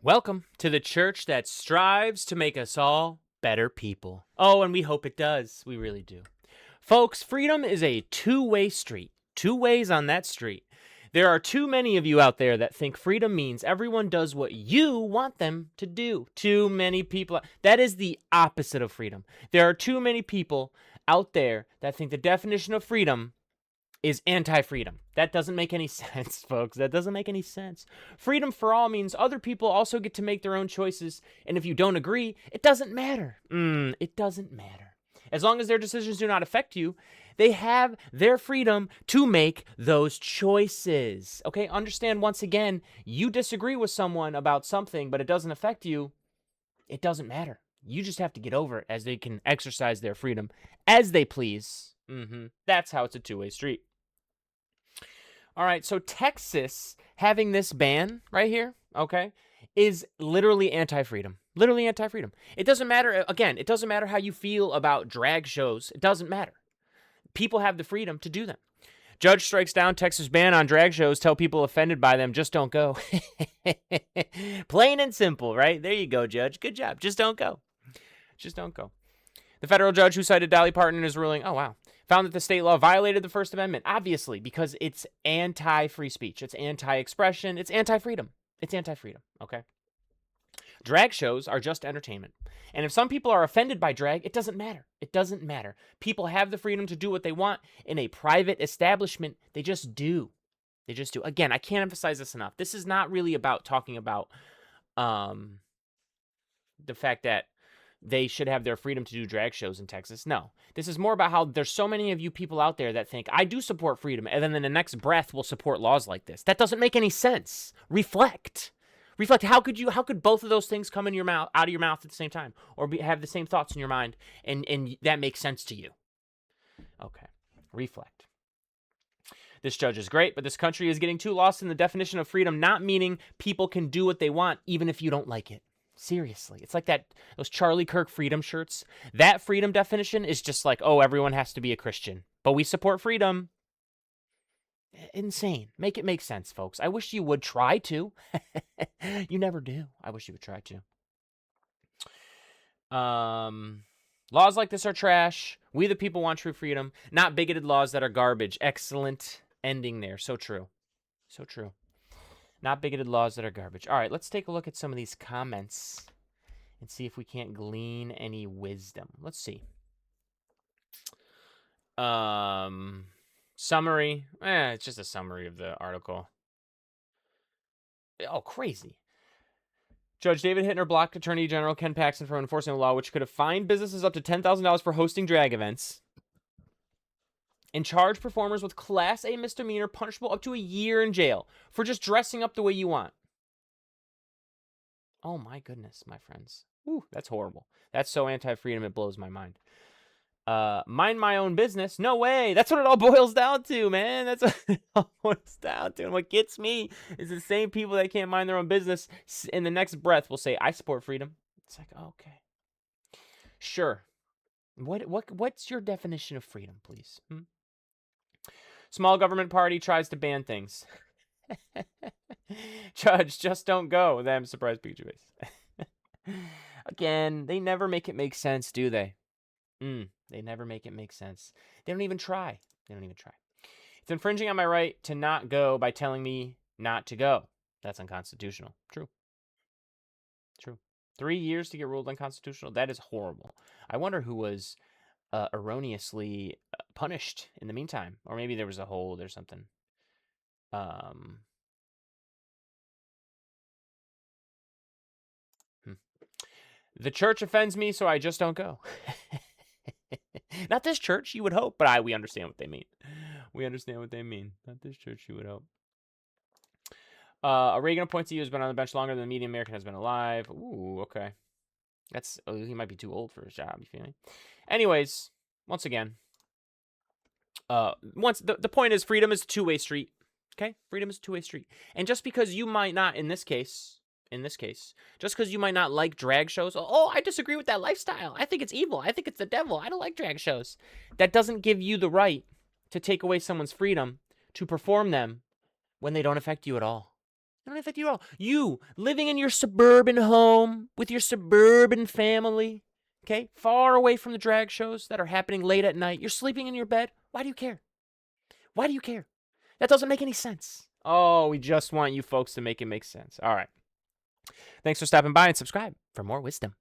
Welcome to the church that strives to make us all better people. Oh, and we hope it does. We really do. Folks, freedom is a two-way street. Two ways on that street. There are too many of you out there that think freedom means everyone does what you want them to do. Too many people. That is the opposite of freedom. There are too many people out there that think the definition of freedom is anti-freedom. That doesn't make any sense, folks. That doesn't make any sense. Freedom for all means other people also get to make their own choices, and if you don't agree, it doesn't matter. It doesn't matter. As long as their decisions do not affect you, they have their freedom to make those choices. Okay, understand once again, you disagree with someone about something, but it doesn't affect you, it doesn't matter. You just have to get over it as they can exercise their freedom as they please. That's how it's a two-way street. All right, so Texas having this ban right here, okay, is literally anti-freedom. Literally anti-freedom. It doesn't matter, again, it doesn't matter how you feel about drag shows. It doesn't matter. People have the freedom to do them. Judge strikes down Texas ban on drag shows. Tell people offended by them, just don't go. Plain and simple, right? There you go, Judge. Good job. Just don't go. Just don't go. The federal judge who cited Dolly Parton in his ruling, found that the state law violated the First Amendment, obviously, because it's anti-free speech. It's anti-expression. It's anti-freedom. It's anti-freedom, okay? Drag shows are just entertainment. And if some people are offended by drag, it doesn't matter. It doesn't matter. People have the freedom to do what they want in a private establishment. They just do. They just do. Again, I can't emphasize this enough. This is not really about talking about the fact that they should have their freedom to do drag shows in Texas. No, this is more about how there's so many of you people out there that think, I do support freedom, and then in the next breath will support laws like this. That doesn't make any sense. Reflect. How could both of those things come in your mouth, out of your mouth at the same time, or have the same thoughts in your mind, and that makes sense to you? Okay, reflect. This judge is great, but this country is getting too lost in the definition of freedom, not meaning people can do what they want, even if you don't like it. Seriously. It's like those Charlie Kirk freedom shirts. That freedom definition is just like, oh, everyone has to be a Christian, but we support freedom. Insane. Make it make sense, folks. I wish you would try to. You never do. I wish you would try to. Laws like this are trash. We the people want true freedom, not bigoted laws that are garbage. Excellent ending there. So true. So true. Not bigoted laws that are garbage. All right, let's take a look at some of these comments and see if we can't glean any wisdom. Let's see. Summary. It's just a summary of the article. Oh, crazy. Judge David Hittner blocked Attorney General Ken Paxton from enforcing a law which could have fined businesses up to $10,000 for hosting drag events and charge performers with Class A misdemeanor punishable up to a year in jail for just dressing up the way you want. Oh my goodness, my friends. Ooh, that's horrible. That's so anti-freedom, it blows my mind. Mind my own business? No way. That's what it all boils down to, man. That's what it all boils down to. And what gets me is the same people that can't mind their own business in the next breath will say, I support freedom. It's like, okay. Sure. What's your definition of freedom, please? Small government party tries to ban things. Judge, just don't go. Them surprise picture face. Again, they never make it make sense, do they? They never make it make sense. They don't even try. It's infringing on my right to not go by telling me not to go. That's unconstitutional. True. 3 years to get ruled unconstitutional. That is horrible. I wonder who was erroneously punished in the meantime, or maybe there was a hold or something. The church offends me, so I just don't go. Not this church, you would hope, but we understand what they mean. Not this church, you would hope. A Reagan appointee who's been on the bench longer than the median American has been alive. Ooh, okay. He might be too old for his job, you feel me? Anyways, once again, the point is freedom is a two-way street. Okay? Freedom is a two-way street. And just because you might not, in this case, just because you might not like drag shows, I disagree with that lifestyle. I think it's evil. I think it's the devil. I don't like drag shows. That doesn't give you the right to take away someone's freedom to perform them when they don't affect you at all. It don't affect you at all. You living in your suburban home with your suburban family, okay, far away from the drag shows that are happening late at night. You're sleeping in your bed. Why do you care? Why do you care? That doesn't make any sense. Oh, we just want you folks to make it make sense. All right. Thanks for stopping by and subscribe for more wisdom.